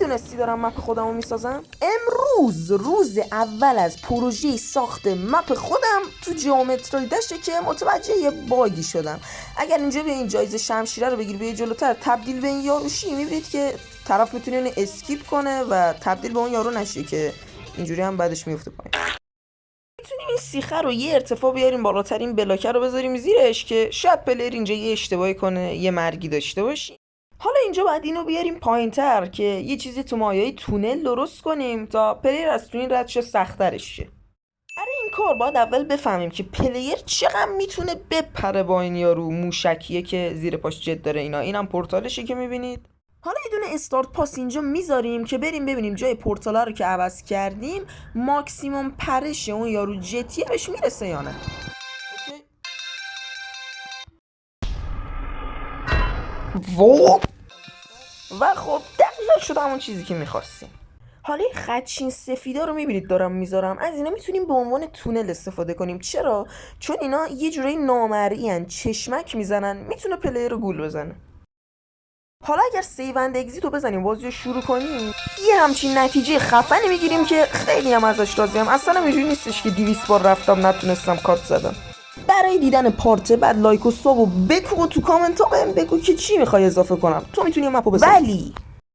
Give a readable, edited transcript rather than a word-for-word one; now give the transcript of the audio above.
میدونستی دارم مپ خودمو میسازم؟ امروز روز اول از پروژه ساخت مپ خودم تو جیومتری داشته که متوجه یه باگی شدم. اگر اینجا بیاین جایزه شمشیره رو بگیر بیای جلوتر تبدیل به این یارو شی، میبینید که طرف میتونه اون اسکیپ کنه و تبدیل به اون یارو نشه که اینجوری هم بعدش میفته پایین. میتونیم این سیخه رو یه ارتفاع بیاریم بالاتر، این بلاکه رو بذاریم زیرش که شاید پلیر اینجا یه اشتباهی کنه یه مرگی داشته باشی. حالا اینجا باید اینو بیاریم پایین‌تر که یه چیزی تو مایه تونل درست کنیم تا پلیر از تو این رد شه سخت‌ترش شه. برای این کار باید اول بفهمیم که پلیر چقدر میتونه بپره با این یارو موشکیه که زیر پاش جت داره. اینم پورتالشه که میبینید. حالا یه دونه استارت پاس اینجا میذاریم که بریم ببینیم جای پورتالا رو که عوض کردیم ماکسیموم پرش اون یارو جتیه بهش میرسه یا نه. و خب دقیقا شده همون چیزی که میخواستیم. حالا این خدچین سفیدا رو میبینید دارم میذارم، از اینا میتونیم به عنوان تونل استفاده کنیم. چرا؟ چون اینا یه جورایی نامرئی ان، چشمک میزنن، میتونه پلیر رو گول بزنه. حالا اگر سیو اند اگزیت رو بزنیم بازی رو شروع کنیم یه همچین نتیجه خفنی میگیریم که خیلی هم ازش راضیم. اصلا اینجوری نیستش که 200 بار رفتم نتونستم کارت زدم. برای دیدن پارت بعد لایک و ساب و بکو تو کامنت ها بهم بگو که چی میخوای اضافه کنم. تو میتونی مپو بزنی. ولی